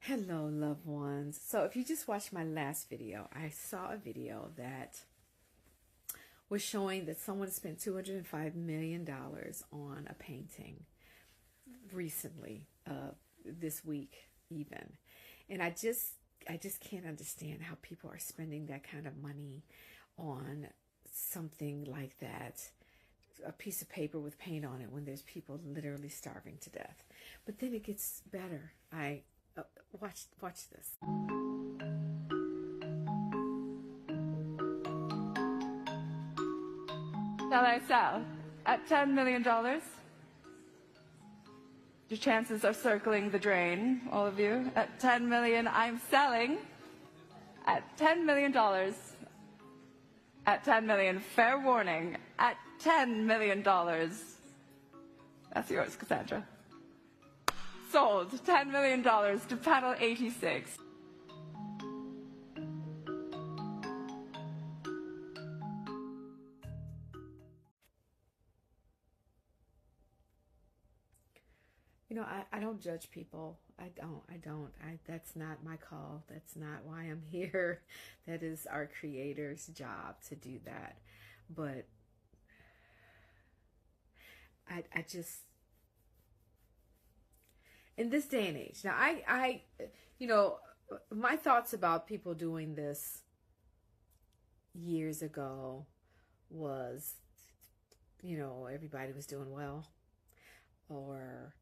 Hello, loved ones. So, if you just watched my last video, I saw a video that was showing that someone spent $205 million on a painting recently, this week even. And I just can't understand how people are spending that kind of money on something like that, a piece of paper with paint on it, when there's people literally starving to death. But then it gets better. I watch this. Shall I sell at $10 million? Your chances are circling the drain, all of you. At $10 million, I'm selling at $10 million. At $10 million, fair warning, at $10 million. That's yours, Cassandra. Sold, $10 million to panel 86. I don't judge people. That's not my call. That's not why I'm here. That is our Creator's job to do that. But I just, in this day and age, now you know, my thoughts about people doing this years ago was, everybody was doing well, or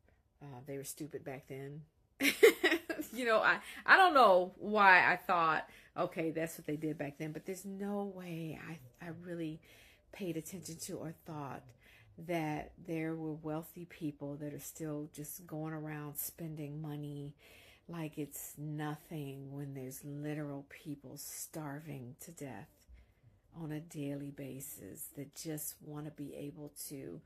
they were stupid back then. I don't know why I thought, okay, that's what they did back then, but there's no way I really paid attention to or thought that there were wealthy people that are still just going around spending money like it's nothing, when there's literal people starving to death on a daily basis that just want to be able to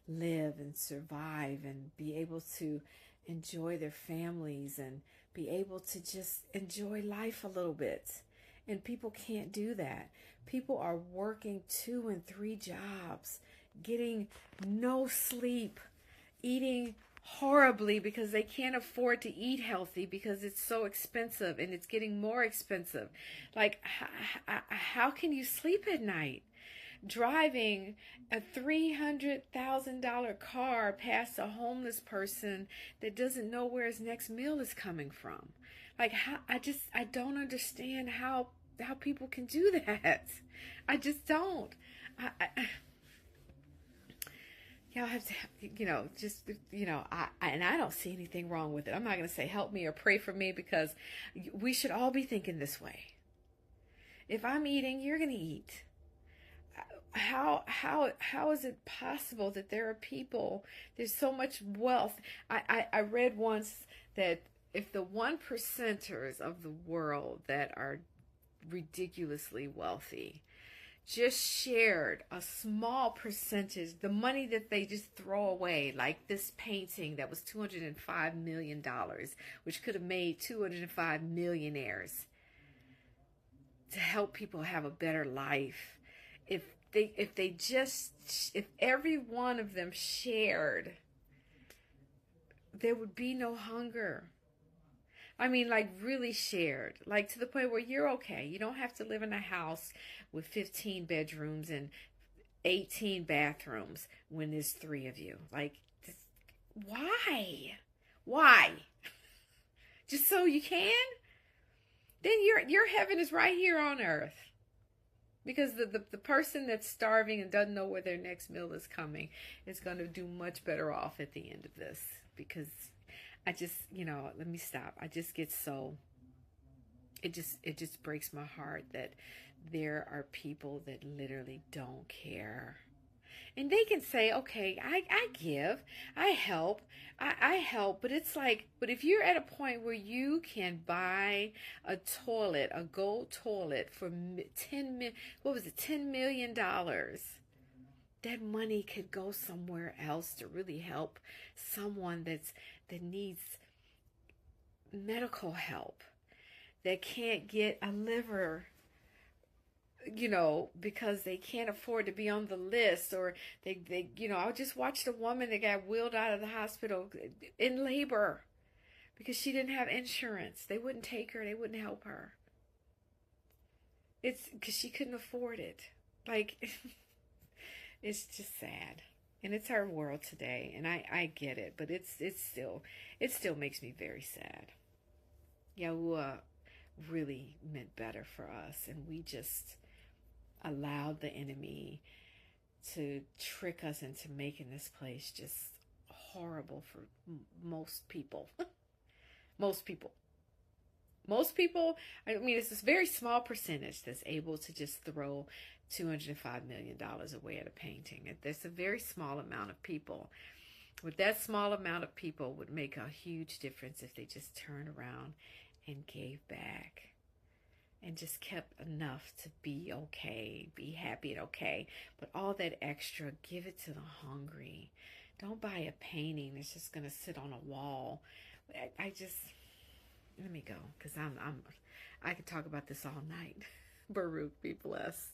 live and survive and be able to enjoy their families and be able to just enjoy life a little bit. And people can't do that. People are working 2 and 3 jobs, getting no sleep, eating horribly because they can't afford to eat healthy because it's so expensive, and it's getting more expensive. Like, how can you sleep at night? Driving a $300,000 car past a homeless person that doesn't know where his next meal is coming from. Like, I don't understand how people can do that. I just don't. Y'all have to, and I don't see anything wrong with it. I'm not going to say help me or pray for me, because we should all be thinking this way. If I'm eating, you're going to eat. How is it possible that there are people, there's so much wealth? I read once that if the 1%ers of the world that are ridiculously wealthy just shared a small percentage, the money that they just throw away, like this painting that was $205 million, which could have made 205 millionaires, to help people have a better life. If every one of them shared, there would be no hunger. I mean, like, really shared, like to the point where you're okay. You don't have to live in a house with 15 bedrooms and 18 bathrooms when there's 3 of you. Like, why? Just so you can? Then your heaven is right here on earth. Because the person that's starving and doesn't know where their next meal is coming is going to do much better off at the end of this. Because I just, let me stop. I just get so, it just breaks my heart that there are people that literally don't care. And they can say, okay, I give, I help, but it's like, but if you're at a point where you can buy a toilet, a gold toilet for $10 million, that money could go somewhere else to really help someone that needs medical help, that can't get a liver, because they can't afford to be on the list, or they I just watched a woman that got wheeled out of the hospital in labor because she didn't have insurance. They wouldn't take her. They wouldn't help her. It's because she couldn't afford it. Like, it's just sad. And it's our world today, and I get it, but it still makes me very sad. Yahuwah really meant better for us, and we just allowed the enemy to trick us into making this place just horrible for most people. Most people. Most people, I mean, it's this very small percentage that's able to just throw $205 million away at a painting. There's a very small amount of people. But that small amount of people would make a huge difference if they just turned around and gave back and just kept enough to be okay, be happy and okay. But all that extra, give it to the hungry. Don't buy a painting that's just going to sit on a wall. Let me go, because I could talk about this all night. Baruch, be blessed.